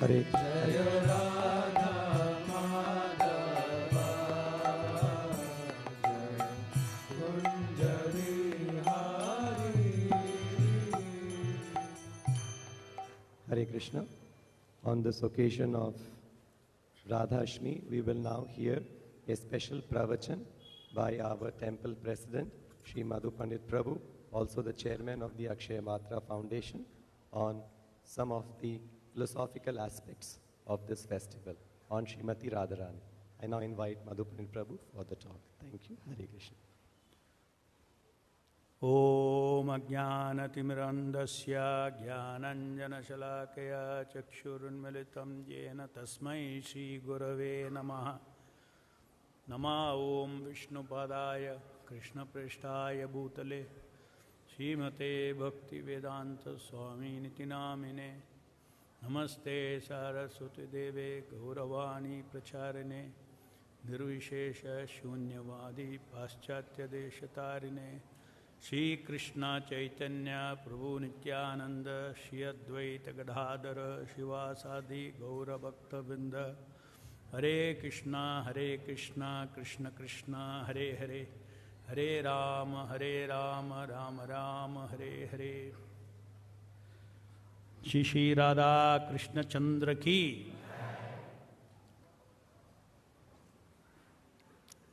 Hare Hare Krishna. On this occasion of Radhashtami, we will now hear a special pravachan by our temple president, Sri Madhu Pandit Prabhu, also the chairman of the Akshaya Matra Foundation, on some of the philosophical aspects of this festival on Srimati Radharani. I now invite Madhu Pandit Prabhu for the talk. Thank you. Hare Krishna. Om Ajnanatimrandasya Jnananjanashalakaya Chakshurunmilitam Jena Tasmai Shri Gurave Namaha. Nama Om Vishnupadaya Krishna Prishtaya Bhutale Srimate Bhaktivedanta Swami Niti Namine. Namaste Saraswati Deve Gauravani Pracharine Nirvishesha Shunyavadi Paschatya Deshatarine Shri Krishna Chaitanya Prabhu Nityananda Shri Advaita Gadadhara Shivasadi Gaura Bhakta Vrinda Hare Krishna Krishna Krishna Hare Hare Hare Rama Rama Rama Hare Hare. Shri Shri Radha Krishna Chandra ki,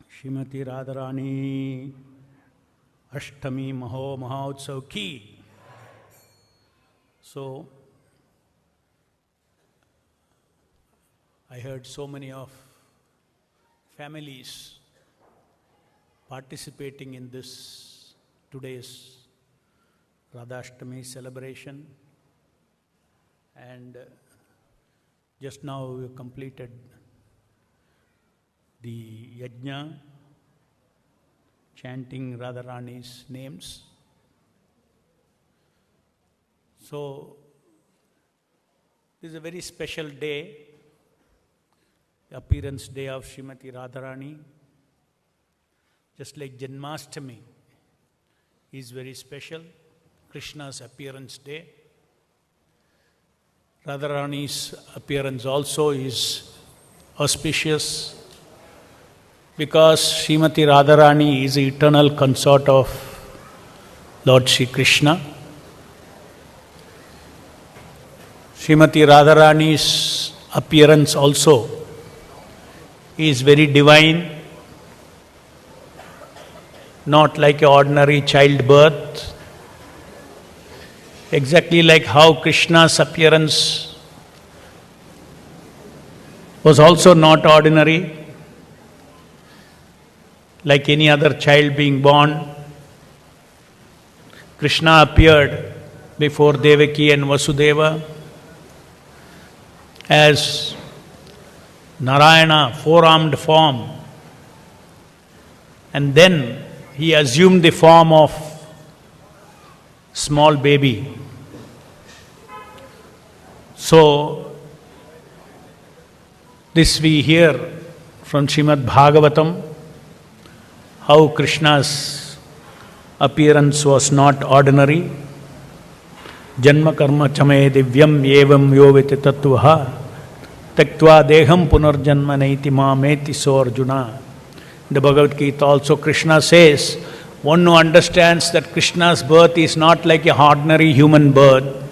Srimati Radharani Ashtami Mahoutsav ki. So, I heard so many of families participating in this today's Radhashtami celebration. And just now we completed the yajna, chanting Radharani's names. So, this is a very special day, the appearance day of Srimati Radharani. Just like Janmashtami is very special, Krishna's appearance day. Radharani's appearance also is auspicious because Srimati Radharani is the eternal consort of Lord Shri Krishna. Srimati Radharani's appearance also is very divine, not like an ordinary childbirth. Exactly like how Krishna's appearance was also not ordinary, like any other child being born. Krishna appeared before Devaki and Vasudeva as Narayana, four-armed form, and then he assumed the form of small baby. So, this we hear from Srimad Bhagavatam, how Krishna's appearance was not ordinary. Janma karma chame divyam evam yoviti tattvaha taktva deham punarjanma naiti mameti so Arjuna. The Bhagavad Gita also Krishna says, one who understands that Krishna's birth is not like a ordinary human birth,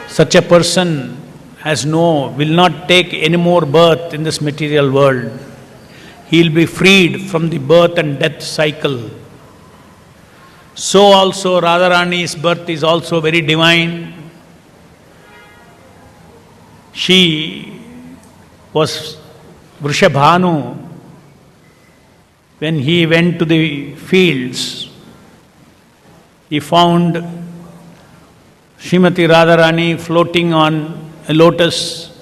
such a person will not take any more birth in this material world. He will be freed from the birth and death cycle. So also Radharani's birth is also very divine. She was Vrishabhanu. When he went to the fields, he found Srimati Radharani floating on a lotus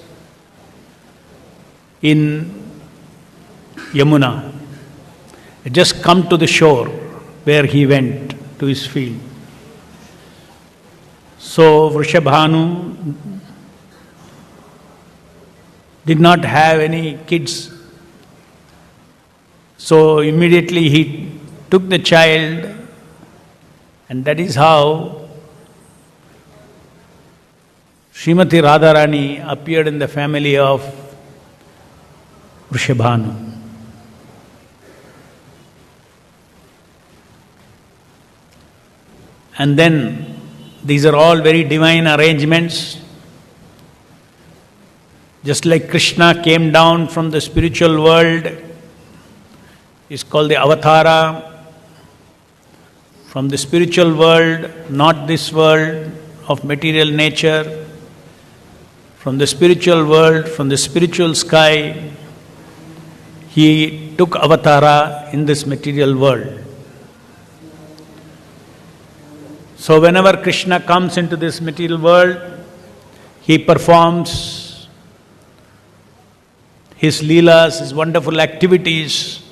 in Yamuna. He just come to the shore where he went to his field. So Vrishabhanu did not have any kids. So immediately he took the child, and that is how Srimati Radharani appeared in the family of Vrishabhanu. And then these are all very divine arrangements. Just like Krishna came down from the spiritual world, is called the Avatara. From the spiritual world, not this world of material nature. From the spiritual world, from the spiritual sky, he took Avatara in this material world. So whenever Krishna comes into this material world, he performs his leelas, his wonderful activities,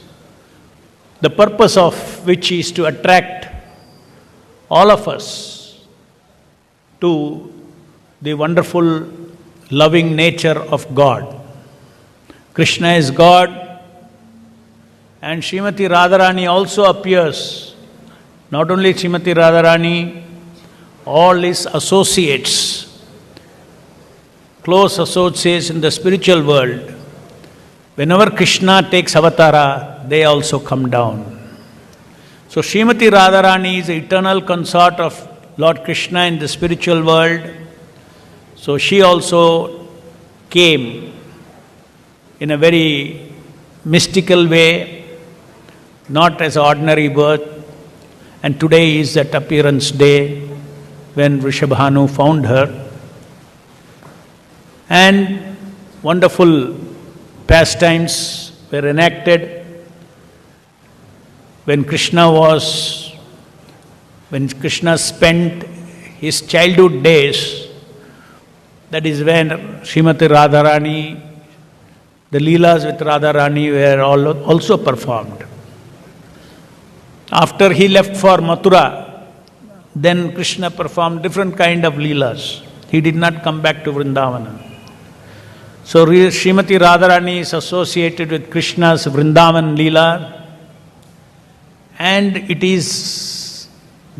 the purpose of which is to attract all of us to the wonderful, loving nature of God. Krishna is God, and Srimati Radharani also appears. Not only Srimati Radharani, all his associates, close associates in the spiritual world, whenever Krishna takes avatara, they also come down. So Srimati Radharani is the eternal consort of Lord Krishna in the spiritual world. So she also came in a very mystical way, not as ordinary birth. And today is that appearance day when Vrishabhanu found her. And wonderful pastimes were enacted. When Krishna spent his childhood days, that is when Srimati Radharani, the Leelas with Radharani were also performed. After he left for Mathura, then Krishna performed different kind of Leelas. He did not come back to Vrindavana. So Srimati Radharani is associated with Krishna's Vrindavan Leela, and it is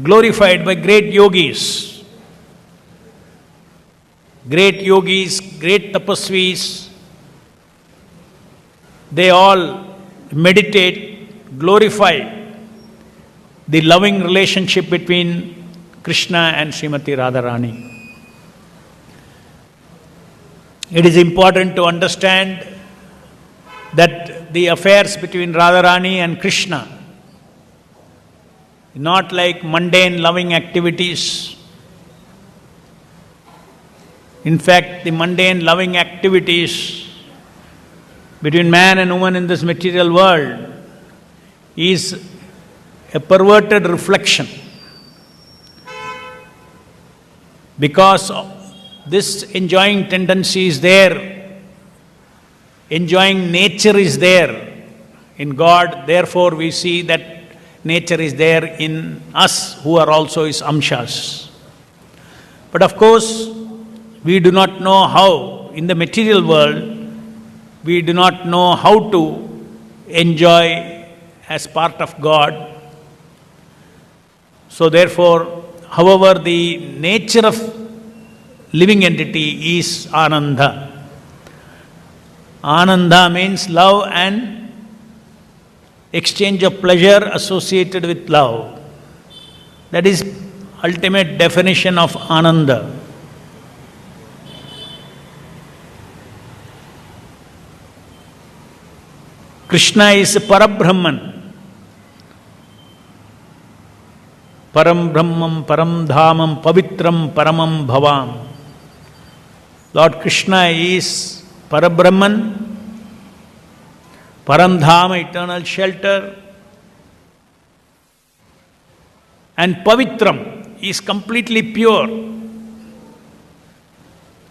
glorified by great yogis. Great yogis, great tapasvis, they all meditate, glorify the loving relationship between Krishna and Srimati Radharani. It is important to understand that the affairs between Radharani and Krishna, not like mundane loving activities. In fact, the mundane loving activities between man and woman in this material world is a perverted reflection. Because this enjoying tendency is there, enjoying nature is there in God, therefore we see that nature is there in us who are also his amshas. But of course, we do not know how, in the material world, we do not know how to enjoy as part of God. So therefore, however, the nature of living entity is Ananda. Ananda means love and exchange of pleasure associated with love. That is ultimate definition of Ananda. Krishna is Parabrahman. Param Brahmam, Param Dhamam, Pavitram, Paramam Bhavam. Lord Krishna is Parabrahman, Paramdhama, eternal shelter, and Pavitram is completely pure.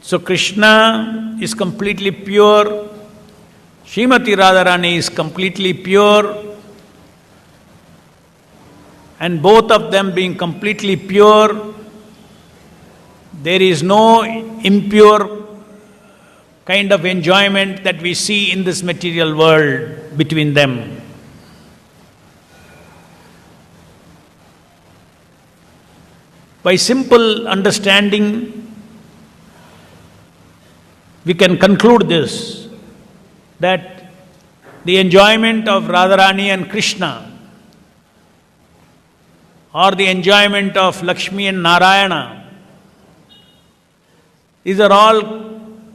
So Krishna is completely pure, Srimati Radharani is completely pure, and both of them being completely pure, there is no impure kind of enjoyment that we see in this material world between them. By simple understanding, we can conclude this, that the enjoyment of Radharani and Krishna, or the enjoyment of Lakshmi and Narayana, these are all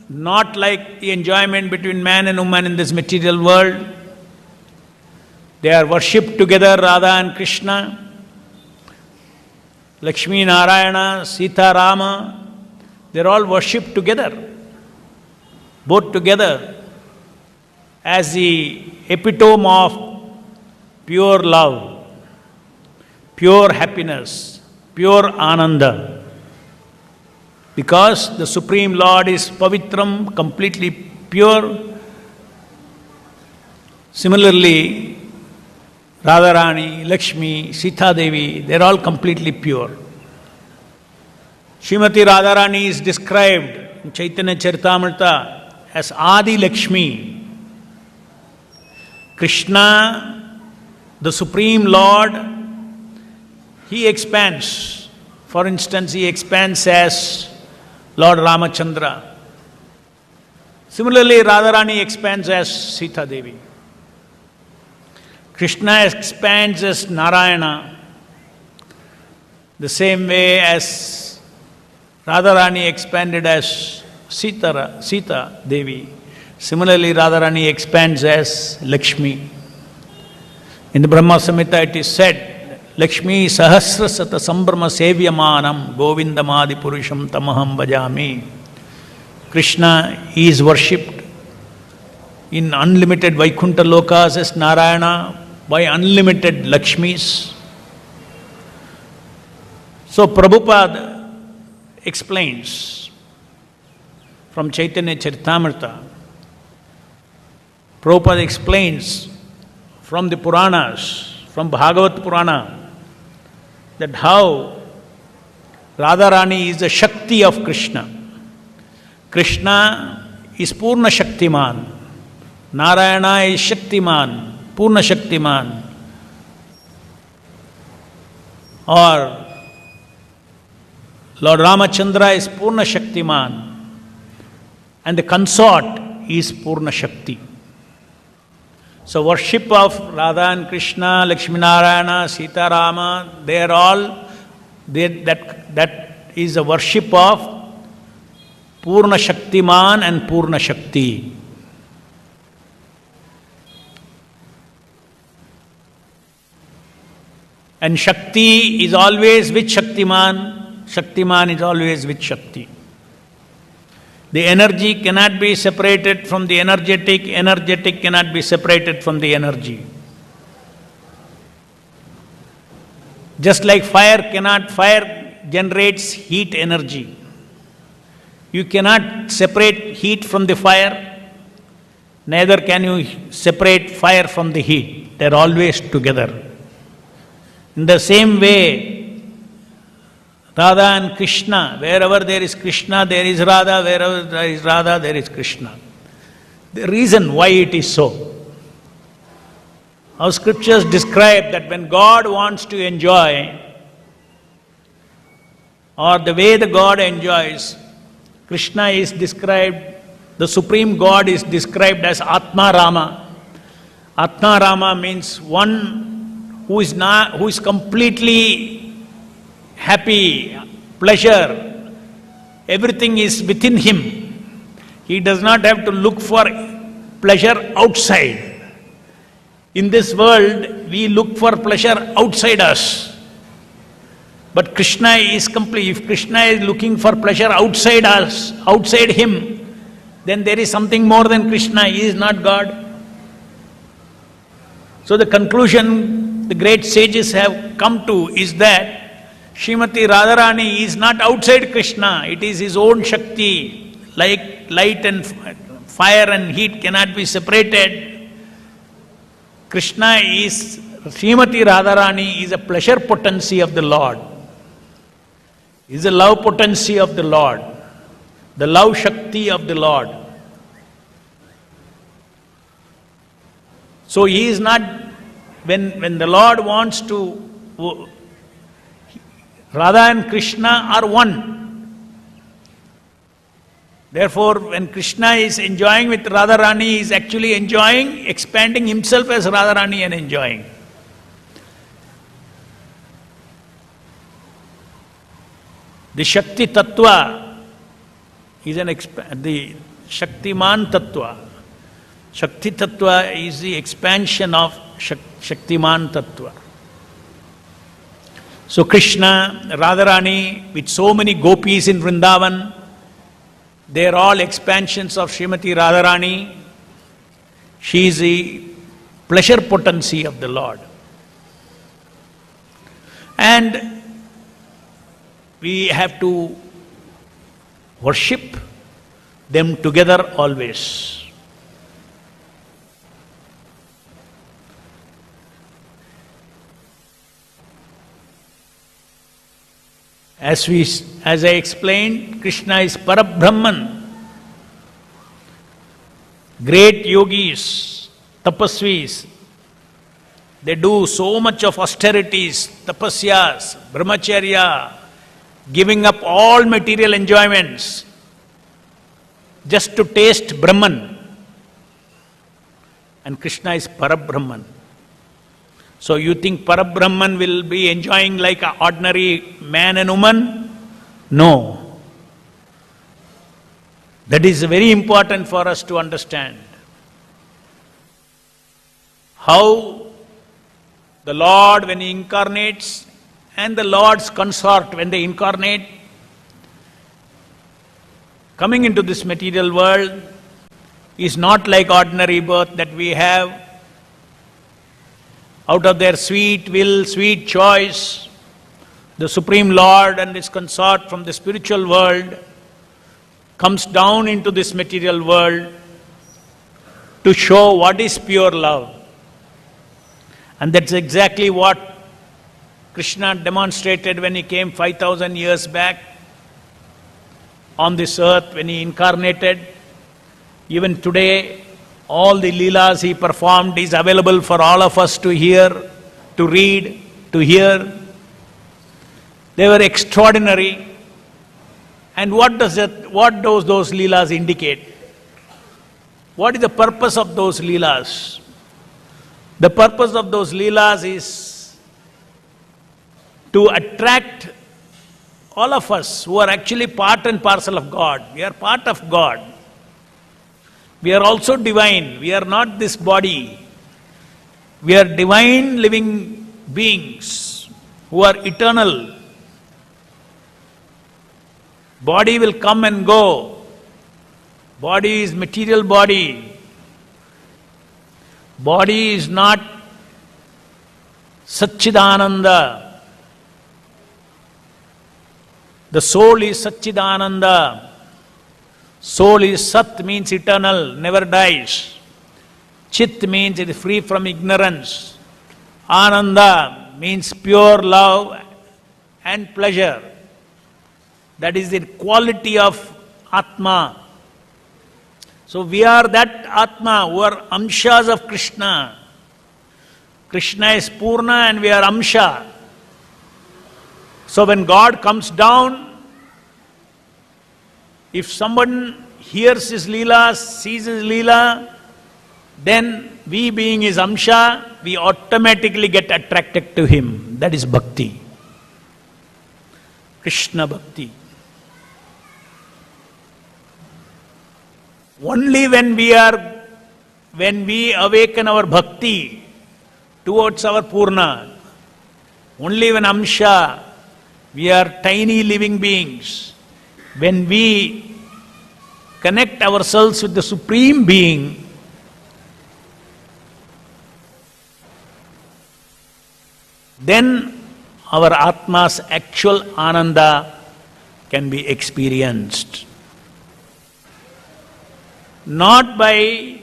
not like the enjoyment between man and woman in this material world. They are worshipped together, Radha and Krishna, Lakshmi, Narayana, Sita, Rama. They are all worshipped together, both together, as the epitome of pure love, pure happiness, pure ananda. Because the Supreme Lord is pavitram, completely pure. Similarly, Radharani, Lakshmi, Sita Devi, they are all completely pure. Srimati Radharani is described in Chaitanya Charitamrita as Adi Lakshmi. Krishna, the Supreme Lord, he expands. For instance, he expands as Lord Ramachandra. Similarly, Radharani expands as Sita Devi. Krishna expands as Narayana, the same way as Radharani expanded as Sita Devi. Similarly, Radharani expands as Lakshmi. In the Brahma Samhita it is said, Lakshmi sahasrasata sambrama sevyamanam govindamadi purusham tamaham bhajami. Krishna is worshipped in unlimited Vaikuntha lokas as Narayana by unlimited Lakshmis. So Prabhupada explains from Chaitanya Charitamrita. Prabhupada explains from the Puranas, from Bhagavat Purana, that how Radharani is the Shakti of Krishna. Krishna is Purna Shaktiman. Narayana is Shaktiman, Purna Shaktiman. Or Lord Ramachandra is Purna Shaktiman. And the consort is Purna Shakti. So worship of Radha and Krishna, Lakshmi Narayana, Sita Rama, they are all, that is a worship of Purna Shaktiman and Purna Shakti. And Shakti is always with Shaktiman, Shaktiman is always with Shakti. The energy cannot be separated from the energetic, energetic cannot be separated from the energy. Just like fire generates heat energy. You cannot separate heat from the fire, neither can you separate fire from the heat. They are always together. In the same way, Radha and Krishna, wherever there is Krishna, there is Radha, wherever there is Radha, there is Krishna. The reason why it is so. Our scriptures describe that when God wants to enjoy, or the way the God enjoys, Krishna is described, the Supreme God is described as Atma Rama. Atma Rama means one who is completely happy, pleasure, everything is within him. He does not have to look for pleasure outside. In this world, we look for pleasure outside us. But Krishna is complete. If Krishna is looking for pleasure outside us, outside him, then there is something more than Krishna. He is not God. So the conclusion the great sages have come to is that Srimati Radharani is not outside Krishna, it is his own Shakti. Like light and fire and heat cannot be separated. Krishna is, Srimati Radharani is a pleasure potency of the Lord, is a love potency of the Lord, the love Shakti of the Lord. So he is not, when the Lord wants to, Radha and Krishna are one. Therefore, when Krishna is enjoying with Radharani, he is actually enjoying, expanding himself as Radharani and enjoying. The Shakti Tattva is the Shaktiman Tattva. Shakti Tattva is the expansion of Shaktiman Tattva. So Krishna, Radharani, with so many gopis in Vrindavan, they are all expansions of Srimati Radharani. She is the pleasure potency of the Lord. And we have to worship them together always. As I explained, Krishna is Parabrahman. Great yogis, tapasvis, they do so much of austerities, tapasyas, brahmacharya, giving up all material enjoyments just to taste Brahman. And Krishna is Parabrahman. So you think Parabrahman will be enjoying like an ordinary man and woman? No. That is very important for us to understand. How the Lord, when He incarnates, and the Lord's consort, when they incarnate, coming into this material world, is not like ordinary birth that we have. Out of their sweet will, sweet choice, the Supreme Lord and His consort from the spiritual world comes down into this material world to show what is pure love. And that's exactly what Krishna demonstrated when He came 5,000 years back on this earth, when He incarnated. Even today, all the leelas He performed is available for all of us to hear, to read, to hear. They were extraordinary. And what does those leelas indicate? What is the purpose of those leelas? The purpose of those leelas is to attract all of us who are actually part and parcel of God. We are part of God. We are also divine. We are not this body. We are divine living beings who are eternal. Body will come and go. Body is material body. Body is not Satchidananda. The soul is Satchidananda. Soul is Sat, means eternal, never dies. Chit means it is free from ignorance. Ananda means pure love and pleasure. That is the quality of Atma. So we are that Atma who are Amshas of Krishna. Krishna is Purna and we are Amsha. So when God comes down, if someone hears His Leela, sees His Leela, then we being His Amsha, we automatically get attracted to Him. That is Bhakti. Krishna Bhakti. Only when we awaken our Bhakti towards our Purna, only when Amsha, we are tiny living beings, when we connect ourselves with the Supreme Being, then our Atma's actual Ananda can be experienced. Not by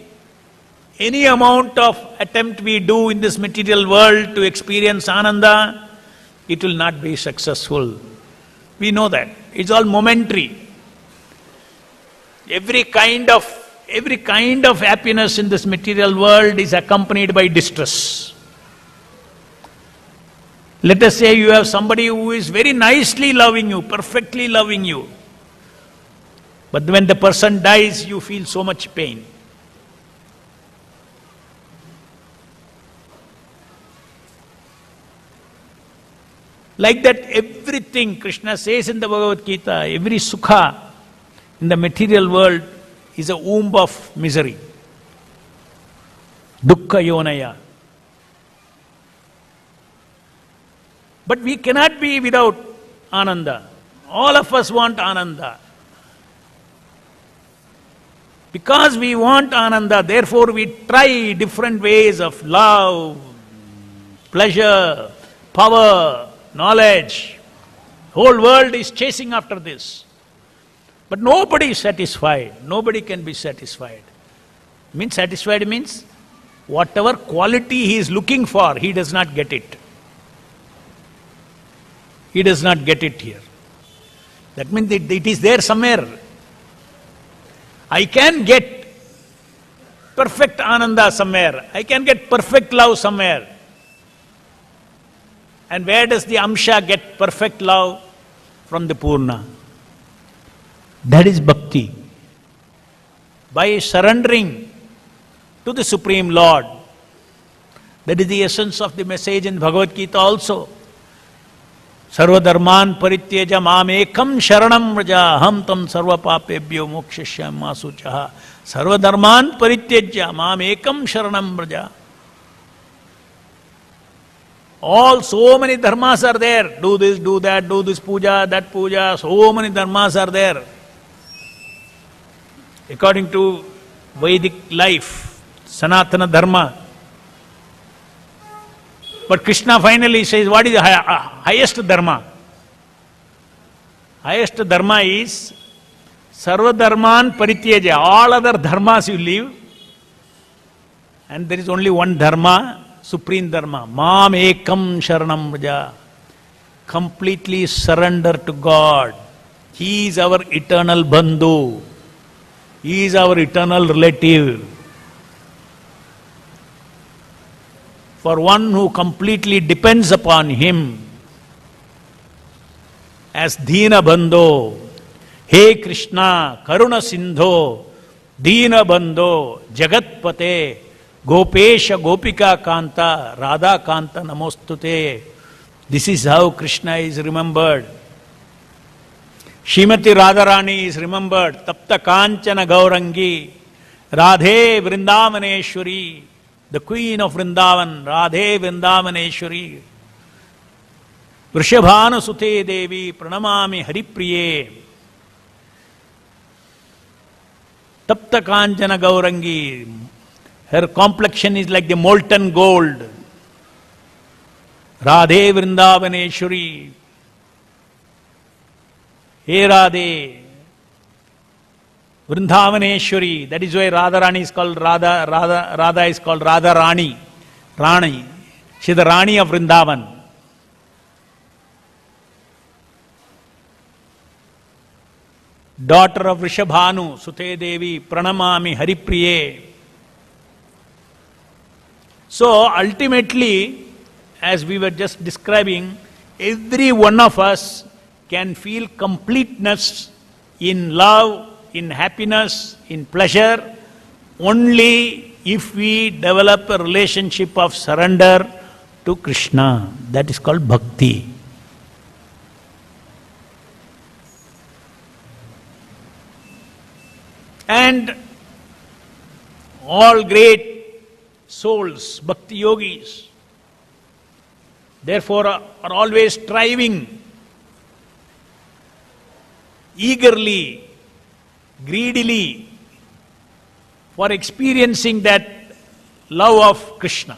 any amount of attempt we do in this material world to experience Ananda, it will not be successful. We know that. It's all momentary. Every kind of happiness in this material world is accompanied by distress. Let us say you have somebody who is very nicely loving you, perfectly loving you. But when the person dies, you feel so much pain. Like that, everything Krishna says in the Bhagavad Gita, every sukha in the material world is a womb of misery. Dukkha yonaya. But we cannot be without Ananda. All of us want Ananda. Because we want Ananda, therefore we try different ways of love, pleasure, power, knowledge. Whole world is chasing after this. But nobody is satisfied. Nobody can be satisfied. Satisfied means whatever quality he is looking for, he does not get it. He does not get it here. That means it is there somewhere. I can get perfect Ananda somewhere. I can get perfect love somewhere. And where does the Amsha get perfect love? From the Purna. That is bhakti. By surrendering to the Supreme Lord. That is the essence of the message in Bhagavad Gita also. Sarva dharman parityeja mam ekam sharanam vraja ham tam sarva papebhyo mokshashyam masuchaha. Sarva dharman parityeja mam ekam sharanam vraja. All, so many dharmas are there. Do this, do that, do this puja, that puja. So many dharmas are there. According to Vedic life, Sanatana Dharma. But Krishna finally says, what is the highest dharma? Highest dharma is Sarva Dharman Parityeja. All other dharmas you leave. And there is only one dharma, supreme dharma. Mam ekam sharanam vraja. Completely surrender to God. He is our eternal bandhu. He is our eternal relative. For one who completely depends upon Him as Dina Bandho, He Krishna, Karuna Sindho, Dina Bandho, Jagatpate, Gopesha Gopika Kanta, Radha Kanta Namostute. This is how Krishna is remembered. Srimati Radharani is remembered. Tapta Kanchana Gaurangi, Radhe Vrindavaneshwari. The Queen of Vrindavan, Radhe Vrindavaneshwari. Vrishabhanu Sute Devi, Pranamami Haripriye. Tapta Kanchana Gaurangi. Her complexion is like the molten gold. Radhe Vrindavaneshwari. Hey Radhe. Vrindavaneshwari, that is why Radharani is called Radha is called Radharani. Rani. She is the Rani of Vrindavan. Daughter of Vrishabhanu, Sute Devi, Pranamami Haripriye. So ultimately, as we were just describing, every one of us can feel completeness in love, in happiness, in pleasure, only if we develop a relationship of surrender to Krishna. That is called bhakti. And all great souls, bhakti yogis, therefore are always striving eagerly, greedily for experiencing that love of Krishna.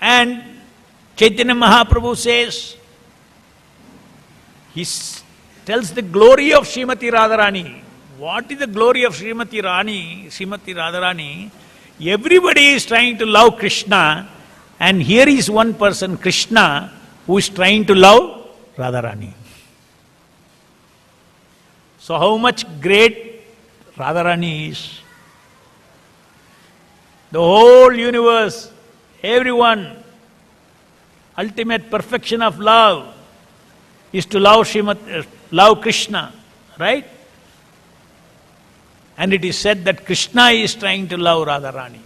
And Chaitanya Mahaprabhu says, he tells the glory of Srimati Radharani. What is the glory of Srimati Radharani? Everybody is trying to love Krishna, and here is one person, Krishna, who is trying to love Radharani. So how much great Radharani is. The whole universe, everyone ultimate perfection of love is to love Krishna, right? And it is said that Krishna is trying to love Radharani.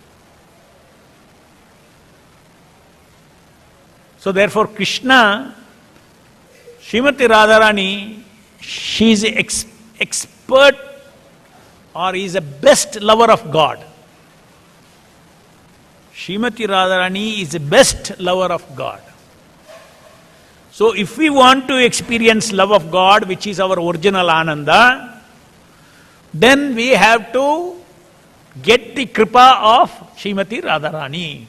So therefore Krishna, Srimati Radharani, she is an expert or is the best lover of God. Srimati Radharani is the best lover of God. So if we want to experience love of God, which is our original Ananda, then we have to get the kripa of Srimati Radharani.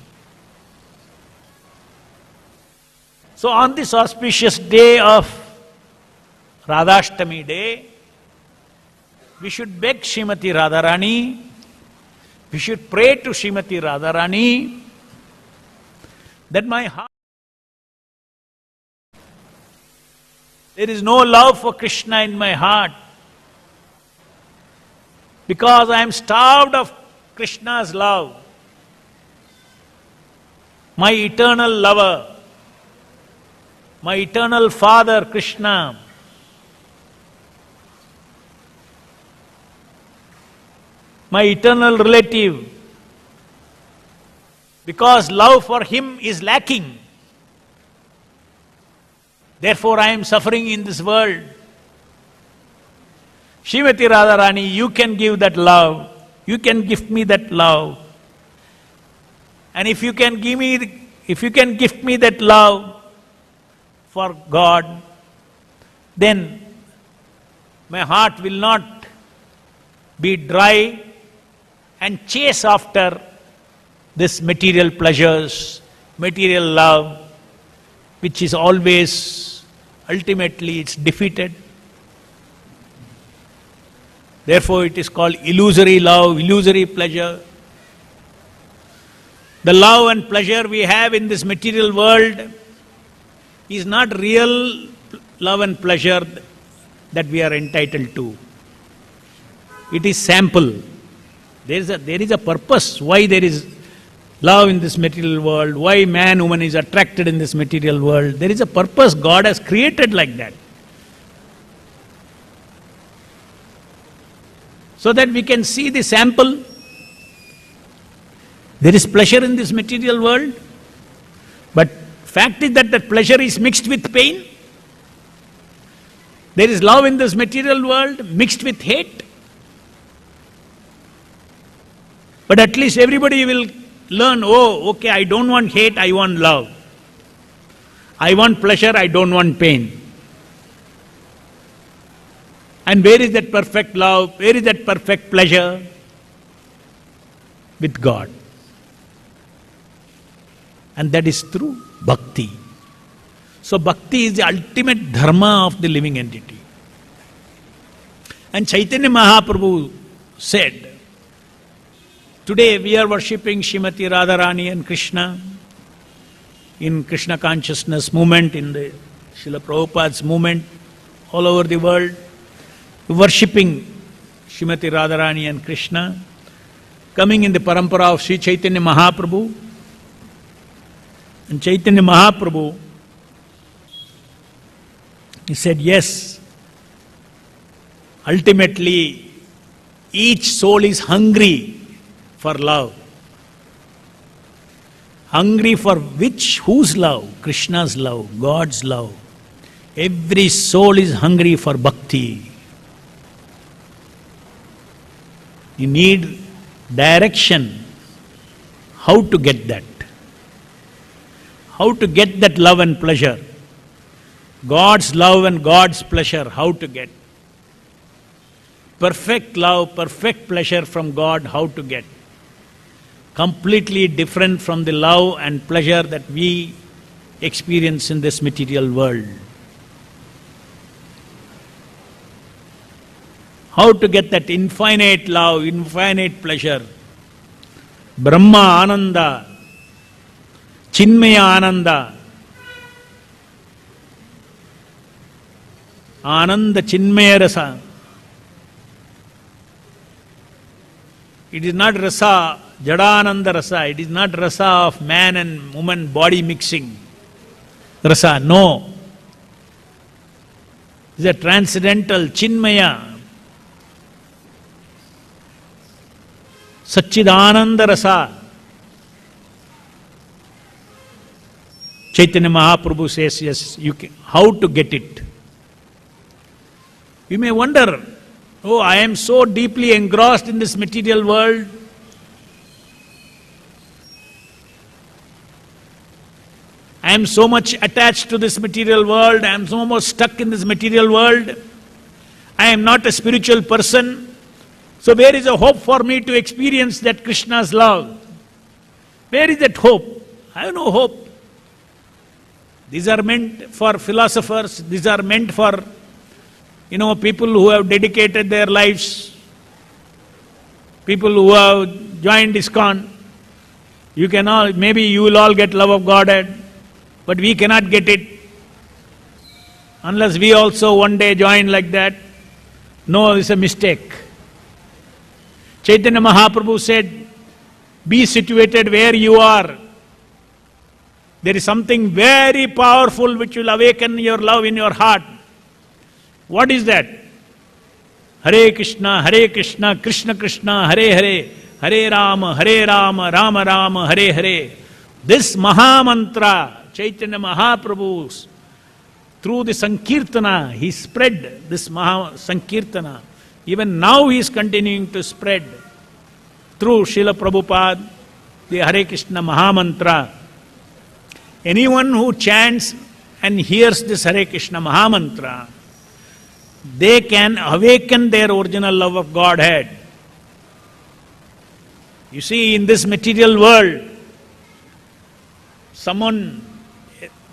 So on this auspicious day of Radhashtami day, we should beg Srimati Radharani, we should pray to Srimati Radharani that my heart, there is no love for Krishna in my heart because I am starved of Krishna's love, my eternal lover, my eternal Father Krishna. My eternal relative, because love for him is lacking. Therefore I am suffering in this world. Srimati Radharani, you can give that love. You can gift me that love. And if you can gift me that love for God, then my heart will not be dry and chase after this material pleasures, material love, which is always, ultimately it's defeated. Therefore it is called illusory love, illusory pleasure. The love and pleasure we have in this material world is not real love and pleasure that we are entitled to. It is sample. There is a purpose why there is love in this material world, why man, woman is attracted in this material world. There is a purpose God has created like that. So that we can see the sample. There is pleasure in this material world, but fact is that that pleasure is mixed with pain. There is love in this material world mixed with hate. But at least everybody will learn, oh, okay, I don't want hate, I want love. I want pleasure, I don't want pain. And where is that perfect love? Where is that perfect pleasure? With God. And that is through bhakti. So bhakti is the ultimate dharma of the living entity. And Chaitanya Mahaprabhu said, today we are worshipping Srimati Radharani and Krishna in Krishna consciousness movement, in the Srila Prabhupada's movement all over the world, worshipping Srimati Radharani and Krishna, coming in the parampara of Sri Chaitanya Mahaprabhu. And Chaitanya Mahaprabhu, he said, yes, ultimately each soul is hungry for love. Hungry for which? Whose love? Krishna's love, God's love. Every soul is hungry for bhakti. You need direction. How to get that? How to get that love and pleasure? God's love and God's pleasure, how to get? Perfect love, perfect pleasure from God, how to get? Completely different from the love and pleasure that we experience in this material world. How to get that infinite love, infinite pleasure? Brahma Ananda, Chinmaya Ananda, Ananda Chinmaya Rasa. It is not rasa, Jadananda rasa. It is not rasa of man and woman body mixing. rasa. No. It's a transcendental, chinmaya, Satchidananda rasa. Chaitanya Mahaprabhu says, yes, you can. How to get it? You may wonder, oh, I am so deeply engrossed in this material world. I am so much attached to this material world. I am so much stuck in this material world. I am not a spiritual person. So where is a hope for me to experience that Krishna's love? Where is that hope? I have no hope. These are meant for philosophers. These are meant for, people who have dedicated their lives, people who have joined ISKCON. Maybe you will all get love of Godhead, but we cannot get it unless we also one day join like that. No, it's a mistake. Chaitanya Mahaprabhu said, be situated where you are. There is something very powerful which will awaken your love in your heart. What is that? Hare Krishna, Krishna Krishna, Hare Hare, Hare Rama, Rama Rama, Hare Hare. This Mahamantra, Chaitanya Mahaprabhu, through the Sankirtana, he spread this Sankirtana. Even now he is continuing to spread through Srila Prabhupada, the Hare Krishna Mahamantra. Anyone who chants and hears this Hare Krishna Mahamantra, they can awaken their original love of Godhead. You see, in this material world,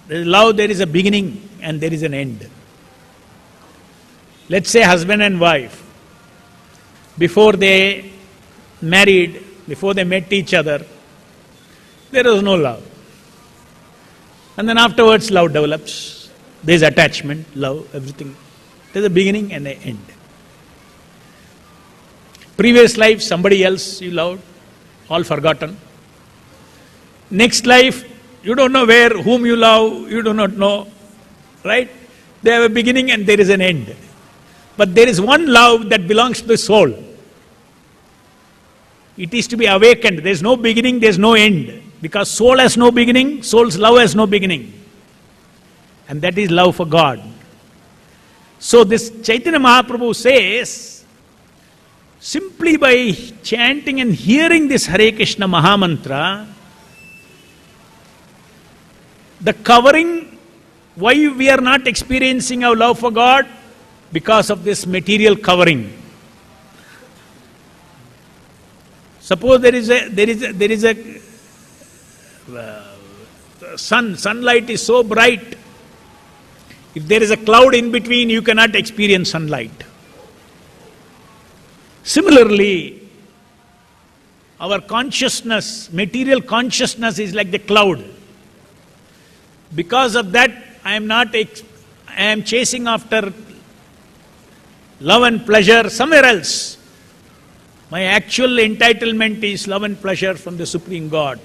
love, there is a beginning and there is an end. Let's say husband and wife, before they married, before they met each other, there was no love. And then afterwards love develops. There is attachment, love, everything. There is a beginning and an end. Previous life, somebody else you loved, all forgotten. Next life, you don't know whom you love, you do not know. Right? They have a beginning and there is an end. But there is one love that belongs to the soul. It is to be awakened. There is no beginning, there is no end. Because soul has no beginning, soul's love has no beginning. And that is love for God. So this Chaitanya Mahaprabhu says, simply by chanting and hearing this Hare Krishna Mahamantra, the covering, why we are not experiencing our love for God? Because of this material covering. Suppose there is a sunlight is so bright. If there is a cloud in between, you cannot experience sunlight. Similarly, our consciousness, material consciousness is like the cloud. Because of that, I am chasing after love and pleasure somewhere else. My actual entitlement is love and pleasure from the Supreme God.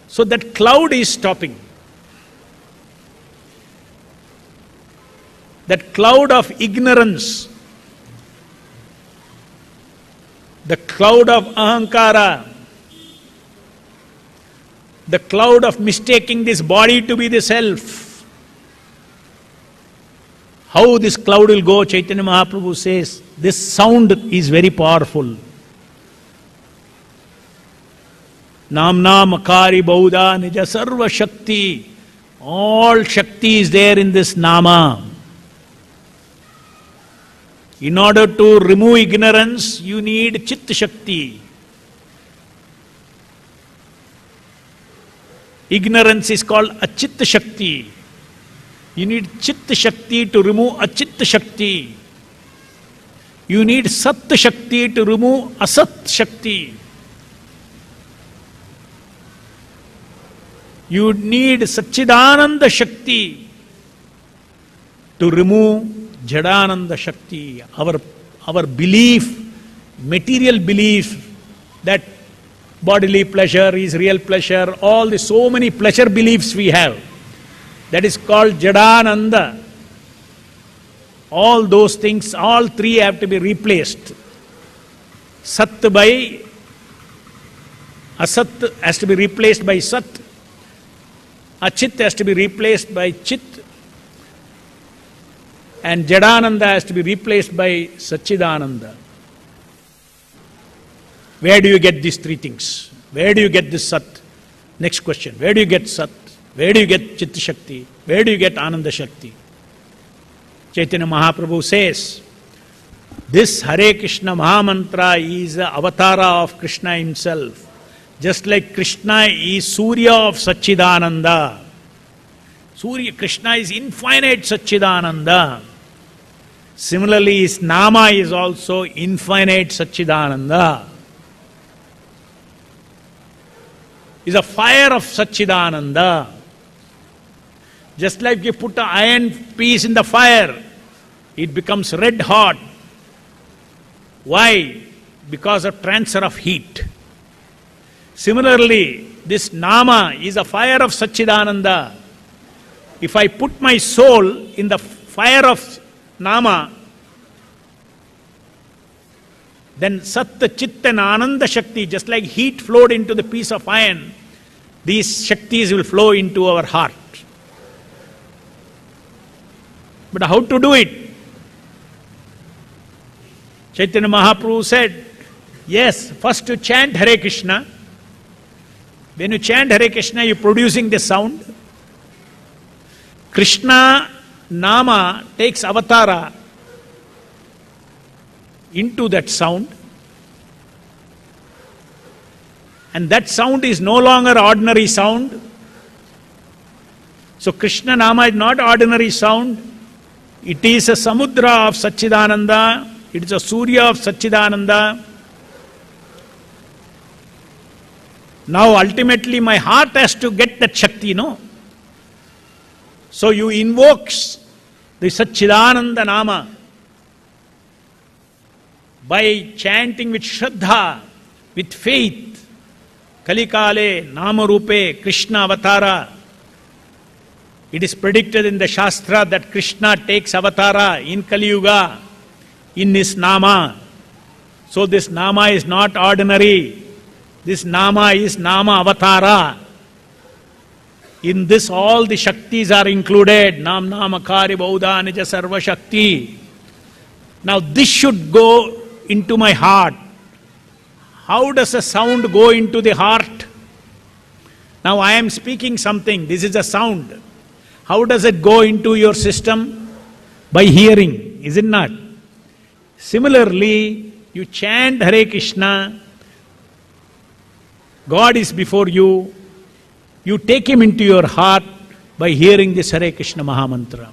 So that cloud is stopping. That cloud of ignorance, the cloud of ahankara, the cloud of mistaking this body to be the self. How this cloud will go, Chaitanya Mahaprabhu says, this sound is very powerful. Namna Makari Bauda Nija Sarva Shakti. All Shakti is there in this Nama. In order to remove ignorance, you need Chitta Shakti. Ignorance is called Achitta Shakti. You need Chitta Shakti to remove Achitta Shakti. You need Sat Shakti to remove Asat Shakti. You need Satchidananda Shakti to remove Jadananda Shakti. Our belief, material belief that bodily pleasure is real pleasure, so many pleasure beliefs we have. That is called Jadananda. All those things, all three have to be replaced. Sat by Asat has to be replaced by Sat. Achit has to be replaced by Chit. And Jadananda has to be replaced by Satchidananda. Where do you get these three things? Where do you get this Sat? Next question. Where do you get Sat? Where do you get Chitta Shakti? Where do you get Ananda Shakti? Chaitanya Mahaprabhu says, this Hare Krishna Mahamantra is the avatara of Krishna himself. Just like Krishna is Surya of Satchidananda. Krishna is infinite Satchidananda. Similarly, his Nama is also infinite Satchidananda. Is a fire of Satchidananda. Just like you put an iron piece in the fire, it becomes red hot. Why? Because of transfer of heat. Similarly, this Nama is a fire of Satchidananda. If I put my soul in the fire of Nama, then Satta, Chitta and Ananda Shakti, just like heat flowed into the piece of iron, these Shaktis will flow into our heart. But how to do it? Chaitanya Mahaprabhu said, yes, first you chant Hare Krishna. When you chant Hare Krishna, you're producing the sound. Krishna Nama takes avatara into that sound. And that sound is no longer ordinary sound. So Krishna Nama is not ordinary sound. It is a samudra of Satchidananda. It is a Surya of Satchidananda. Now ultimately my heart has to get that Shakti, no? So you invoke the Satchidananda Nama by chanting with Shraddha, with faith. Kalikale, Nama Rupe, Krishna Avatara. It is predicted in the Shastra that Krishna takes avatara in Kali Yuga, in his Nama. So this Nama is not ordinary. This Nama is Nama Avatara. In this all the Shaktis are included. Nam Namakari Bauda Nija Sarva Shakti. Now this should go into my heart. How does a sound go into the heart? Now I am speaking something. This is a sound. How does it go into your system? By hearing, is it not? Similarly, you chant Hare Krishna, God is before you, you take Him into your heart by hearing this Hare Krishna Mahamantra.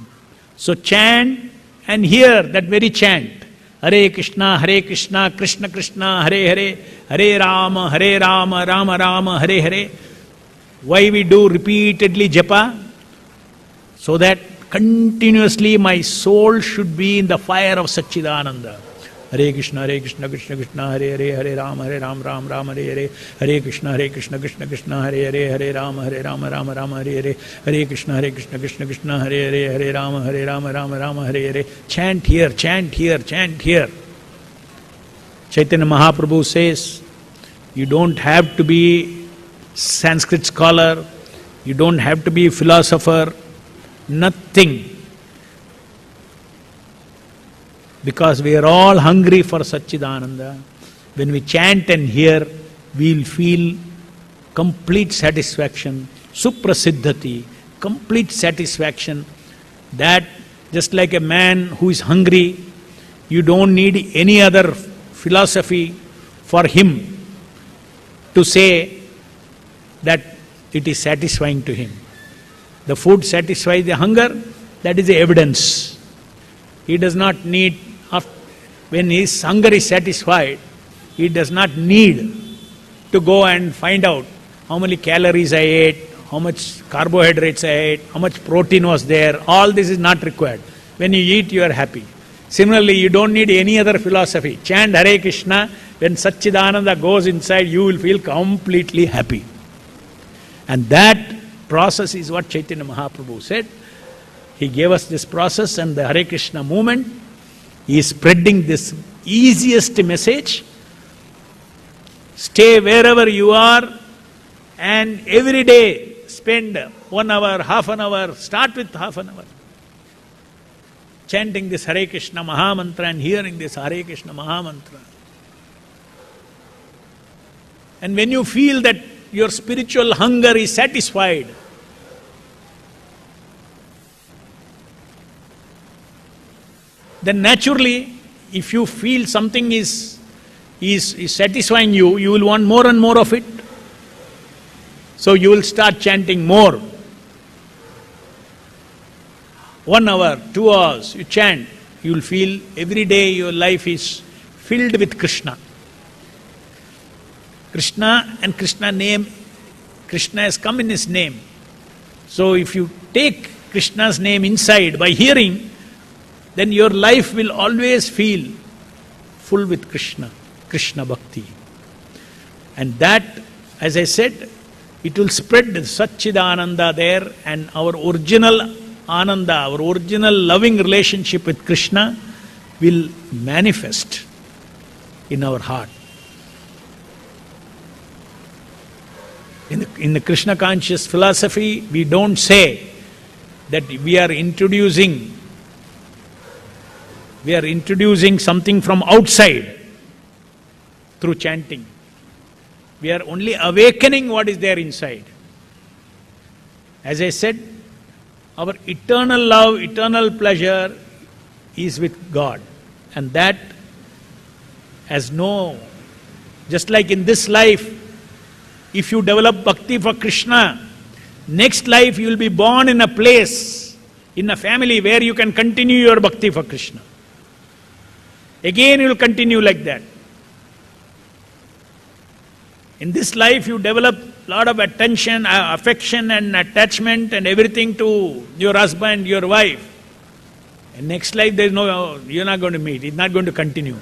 So chant and hear that very chant. Hare Krishna, Krishna Krishna, Hare Hare, Hare Rama, Rama Rama, Hare Hare. Why we do repeatedly japa? So that continuously my soul should be in the fire of Satchidananda. Hare Krishna, Krishna Krishna, Hare Hare, Hare Rama, Ram Hare Hare, Hare Krishna, Krishna Krishna, Hare Hare, Hare Rama, Rama Hare Hare, Hare Krishna, Krishna, Hare Hare, Hare Rama, Rama Hare Hare. Chant here, chant here, chant here. Chaitanya Mahaprabhu says, you don't have to be Sanskrit scholar, you don't have to be a philosopher, nothing. Because we are all hungry for Satchidananda. When we chant and hear, we will feel complete satisfaction, suprasiddhati, complete satisfaction. That just like a man who is hungry, you don't need any other philosophy for him to say that it is satisfying to him. The food satisfies the hunger, that is the evidence. He does not need, when his hunger is satisfied, he does not need to go and find out how many calories I ate, how much carbohydrates I ate, how much protein was there. All this is not required. When you eat, you are happy. Similarly, you don't need any other philosophy. Chant Hare Krishna. When Satchidananda goes inside, you will feel completely happy. And that process is what Chaitanya Mahaprabhu said. He gave us this process, and the Hare Krishna movement is spreading this easiest message. Stay wherever you are, and every day spend 1 hour, half an hour, start with half an hour, chanting this Hare Krishna Mahamantra and hearing this Hare Krishna Mahamantra. And when you feel that your spiritual hunger is satisfied, then naturally, if you feel something is satisfying you, you will want more and more of it. So you will start chanting more. 1 hour, 2 hours, you chant, you will feel every day your life is filled with Krishna. Krishna and Krishna name, Krishna has come in his name. So if you take Krishna's name inside by hearing, then your life will always feel full with Krishna, Krishna Bhakti. And that, as I said, it will spread Satchidananda there, and our original Ananda, our original loving relationship with Krishna will manifest in our heart. In the Krishna conscious philosophy, we don't say that we are introducing something from outside through chanting. We are only awakening what is there inside. As I said, our eternal love, eternal pleasure is with God. And that has no, just like in this life, if you develop bhakti for Krishna, next life you will be born in a place, in a family where you can continue your bhakti for Krishna. Again you will continue like that. In this life you develop a lot of attention, affection and attachment and everything to your husband, your wife. And next life there is no, you're not going to meet, it's not going to continue.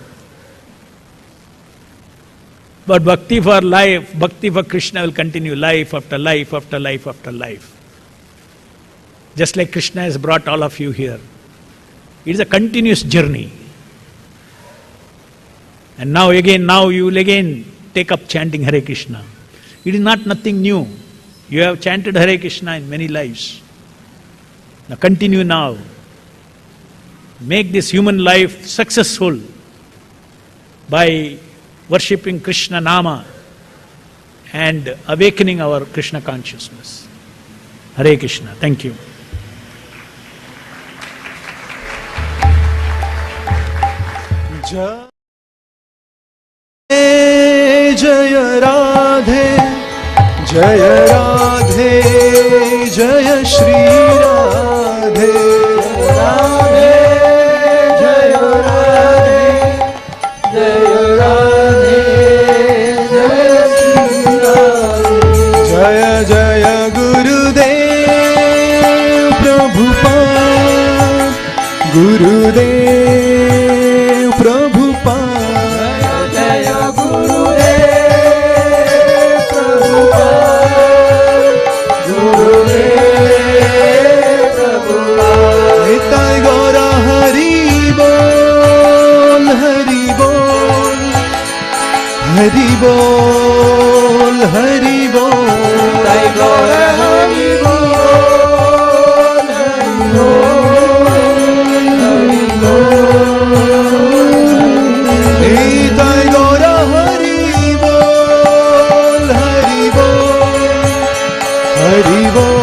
But bhakti for life, bhakti for Krishna will continue life after life after life after life. Just like Krishna has brought all of you here. It is a continuous journey. And now you will again take up chanting Hare Krishna. It is not nothing new. You have chanted Hare Krishna in many lives. Now continue now. Make this human life successful by worshipping Krishna Nama and awakening our Krishna consciousness. Hare Krishna. Thank you. Jaya Radhe, Jaya Radhe, Jaya Shri Radhe, Radhe, Jaya Radhe, Jaya Radhe, Jaya Shri Radhe, Jaya Jaya Gurudev, Prabhupada, Gurudev, Prabhupada. Hari Bol, Hari Bol, Jai Gaura Hari Bol, Hari Bol, Hari Bol, Jai Gaura Hari Bol, Hari Bol, Hari Bol,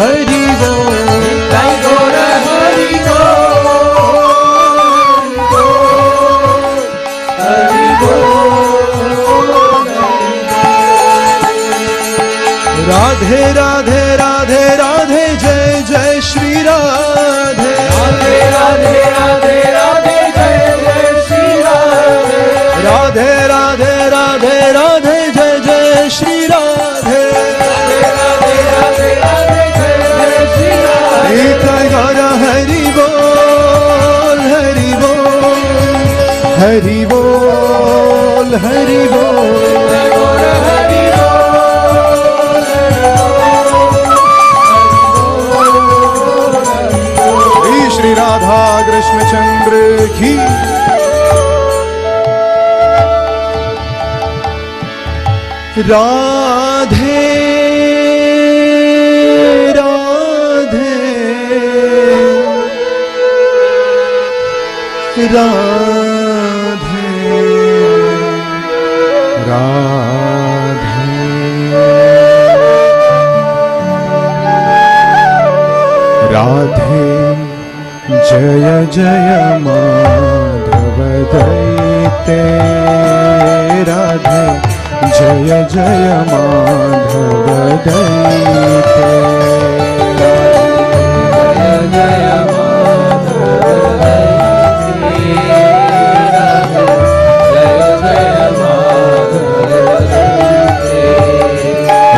Hari Bol, Jai Gaura Hari Bol. Radhe Radhe Radhe Radhe Jai Jai Shri Radhe Radhe Radhe Radhe Radhe Jai Jai Shri Radhe Radhe Radhe Radhe Radhe Jai Jai Shri Radhe Radhe Radhe Radhe Radhe Jai Jai Shri Radhe Jai Gaura Hari Bol Radhe Radhe Radhe Radhe Radhe जय जय माधव दैते राधे जय जय माधव दैते जय जय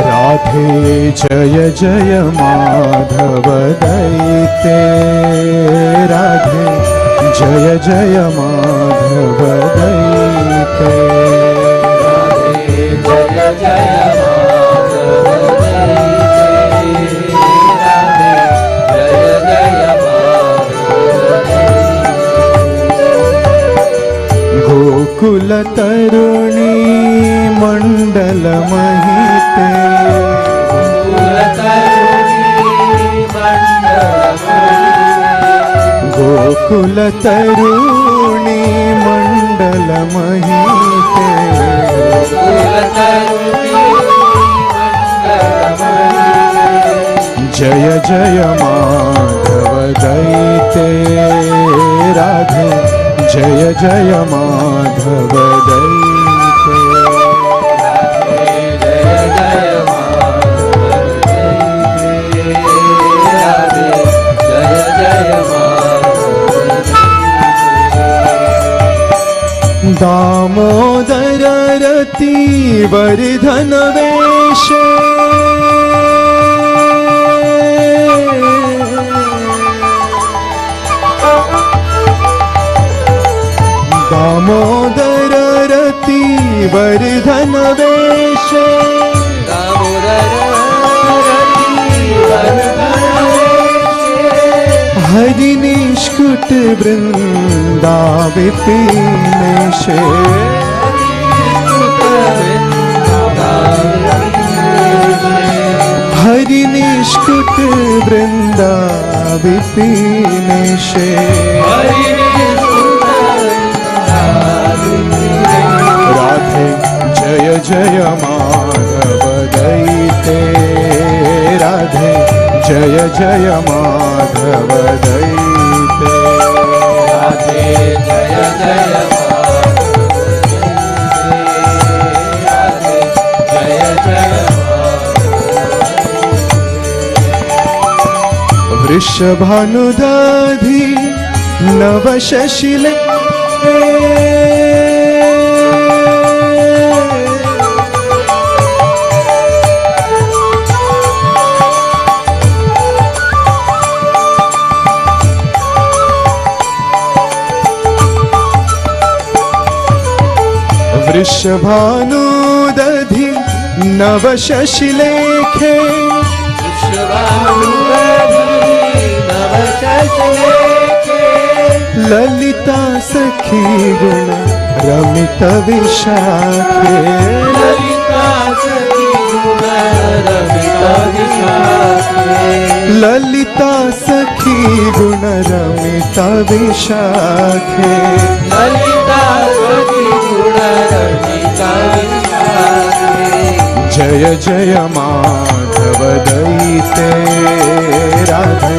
राधे जय जय माधव दैते राधे जय जय माधव दैते राधे जय जय माधव दैते राधे जय जय माधव गोकुल तरुणी मंडल महिते गोकुल तरुणी मंडल महिते जय जय माधव दैते राधे जय जय माधव दैते दामोदर रति वर्धन वेश दामोदर रति वर्धन वेश हरि निष्कुट वृंदा विपिनेश हरि निष्कुट वृंदा विपिनेश राधे जय जय माधव दैते राधे जय जय माधव दैते राधे जय जय जय जय वृषभानुदधि नव शशिले वृषभानुदधि नव शशिलेखे ललिता सखी गुण रमित विशाखे ललिता सखी गुण रमित विशाखे ललिता सखी गुण रमित विशाखे ललिता सखी गुण रमित विशाखे जय जय माधव दैते राधे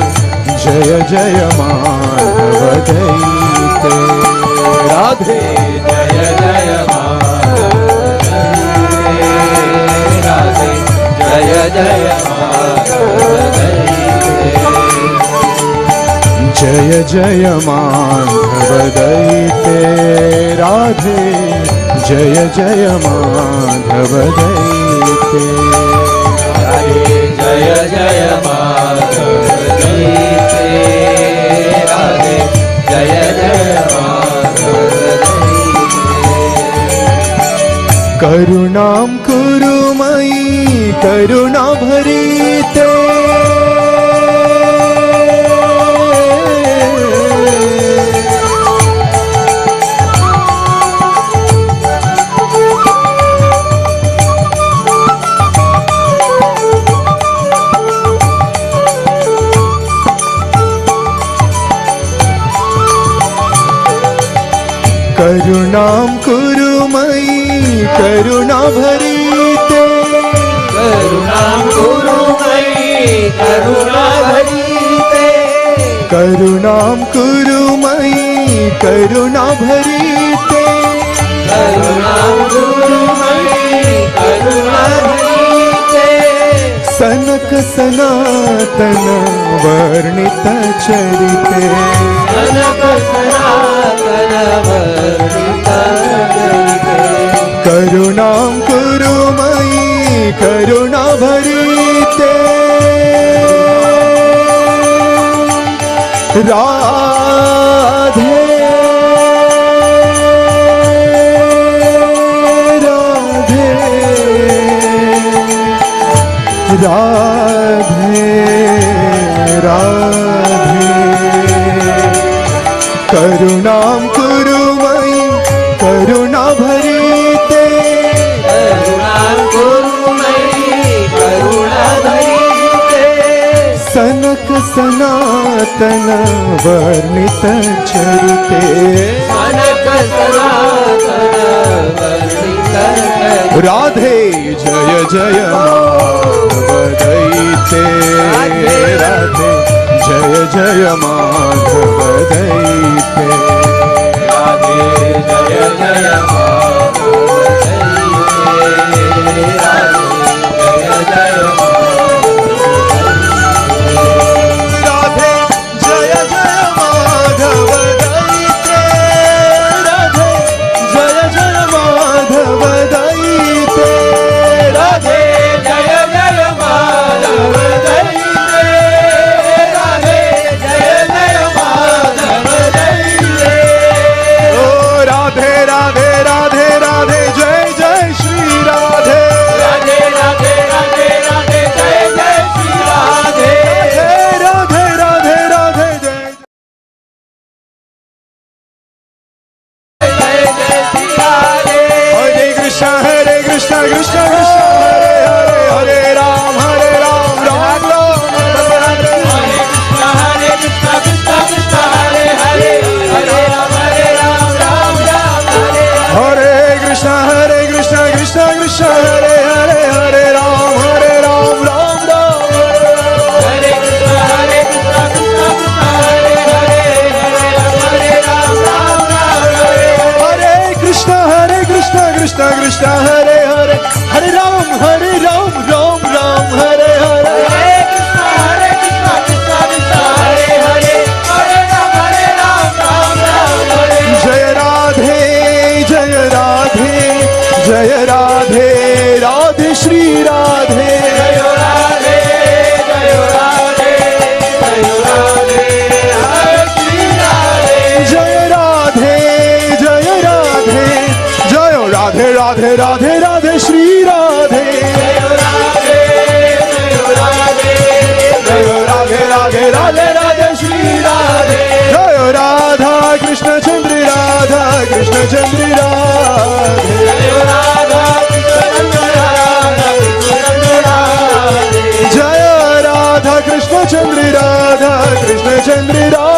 जय जय माधव दैते राधे जय जय माधव राधे जय जय माधव जय जय माधव दैते राधे जय जय माधव दैते राधे जय जय माधव दैते राधे जय जय माधव करुणां कुरु मयि करुणा भरीते करुणां कुरु मयि करुणा भरीते करुणां कुरु मयि करुणा भरीते करुणां कुरु मयि करुणा भरीते करुणां कुरु मयि करुणा भरीते सनक सनातन वर्णित चरिते सनक सनातन वर्णित चरिते करुणां कुरु मयि करुणा भरीते राधे राधे राधे राधे करुणां कुरु मयि करुणा भरीते करुणां कुरु मयि करुणा भरीते सनक सनातन वर्णित चरिते सनक सनातन वर्णित चरिते राधे जय जय माधव दैते राधे जय जय माधव दैते राधे जय जय माधव दैते राधे जय जय राधे जय जय माधव दैते राधे जय जय माधव दैते राधे जय जय माधव दैते राधे जय जय माधव दैते ओ राधे राधे राधे राधे जय जय श्री राधे राधे राधे राधे राधे जय जय श्री राधे राधे राधे राधे जय जय जय श्री राधे हरे कृष्ण कृष्ण कृष्ण हरे हरे हरे राम राम राम हरे कृष्ण कृष्ण कृष्ण हरे हरे हरे राम राम राम हरे हरे कृष्ण कृष्ण कृष्ण हरे हरे हरे राम राम राम हरे कृष्ण कृष्ण कृष्ण हरे हरे हरे राम राम हरे हरे कृष्ण कृष्ण कृष्ण हरे हरे हरे राम राम राम हरे हरे हरे कृष्ण कृष्ण कृष्ण हरे हरे हरे राम राम हरे जय राधे जय राधे जय राधे राधे श्री राधे जय राधे जय राधे जय राधे हरे श्री राधे जय राधे जय राधे जय राधे राधे राधे राधे श्री राधे जय राधे जय राधे जय राधे राधे राधे राधे श्री राधे जय राधा कृष्ण चंद्र राधा कृष्ण चंद्र राधे जय राधा कृष्ण राधा कृष्ण राधे जय राधा कृष्ण चंद्र राधा कृष्ण चंद्र राधे